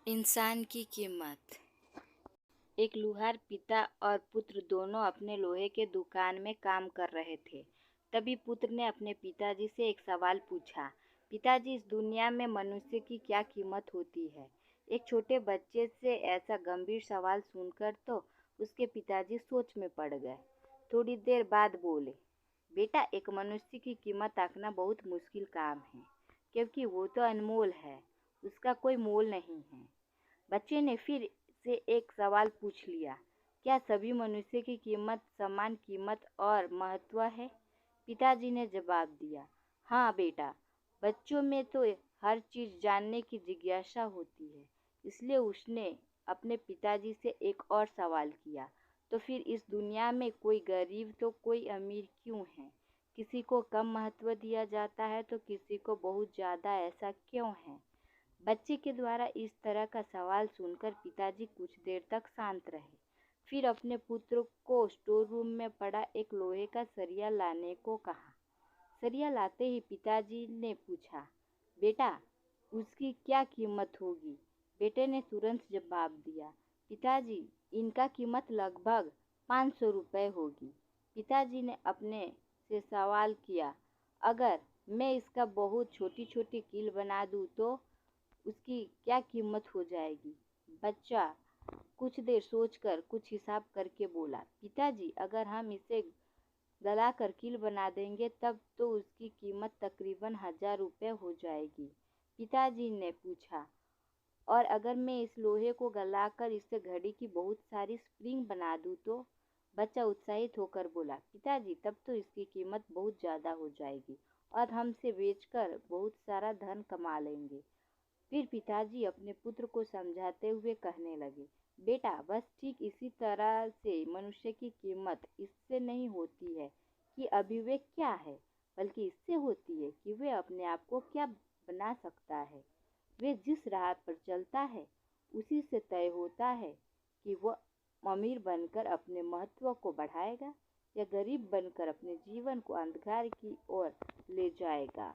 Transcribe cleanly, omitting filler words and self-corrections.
इंसान की कीमत। एक लुहार पिता और पुत्र दोनों अपने लोहे के दुकान में काम कर रहे थे। तभी पुत्र ने अपने पिताजी से एक सवाल पूछा। पिताजी, इस दुनिया में मनुष्य की क्या कीमत होती है? एक छोटे बच्चे से ऐसा गंभीर सवाल सुनकर तो उसके पिताजी सोच में पड़ गए। थोड़ी देर बाद बोले, बेटा, एक मनुष्य की कीमत आंकना बहुत मुश्किल काम है, क्योंकि वो तो अनमोल है, उसका कोई मोल नहीं है। बच्चे ने फिर से एक सवाल पूछ लिया, क्या सभी मनुष्य की कीमत समान कीमत और महत्व है? पिताजी ने जवाब दिया, हाँ बेटा, बच्चों में तो हर चीज जानने की जिज्ञासा होती है। इसलिए उसने अपने पिताजी से एक और सवाल किया, तो फिर इस दुनिया में कोई गरीब तो कोई अमीर क्यों है? किसी को कम महत्व दिया जाता है तो किसी को बहुत ज़्यादा, ऐसा क्यों है? बच्चे के द्वारा इस तरह का सवाल सुनकर पिताजी कुछ देर तक शांत रहे। फिर अपने पुत्र को स्टोर रूम में पड़ा एक लोहे का सरिया लाने को कहा। सरिया लाते ही पिताजी ने पूछा, बेटा, उसकी क्या कीमत होगी? बेटे ने तुरंत जवाब दिया, पिताजी, इनका कीमत लगभग 500 रुपये होगी। पिताजी ने अपने से सवाल किया, अगर मैं इसका बहुत छोटी छोटी कील बना दूं तो उसकी क्या कीमत हो जाएगी? बच्चा कुछ देर सोचकर कुछ हिसाब करके बोला, पिताजी, अगर हम इसे गलाकर कील बना देंगे तब तो उसकी कीमत तकरीबन 1000 रुपये हो जाएगी। पिताजी ने पूछा, और अगर मैं इस लोहे को गलाकर इससे घड़ी की बहुत सारी स्प्रिंग बना दूं तो? बच्चा उत्साहित होकर बोला, पिताजी, तब तो इसकी कीमत बहुत ज़्यादा हो जाएगी और हम इसे बेचकर बहुत सारा धन कमा लेंगे। फिर पिताजी अपने पुत्र को समझाते हुए कहने लगे, बेटा, बस ठीक इसी तरह से मनुष्य की कीमत इससे नहीं होती है कि अभी वे क्या है, बल्कि इससे होती है कि वे अपने आप को क्या बना सकता है। वे जिस राह पर चलता है उसी से तय होता है कि वह अमीर बनकर अपने महत्व को बढ़ाएगा या गरीब बनकर अपने जीवन को अंधकार की ओर ले जाएगा।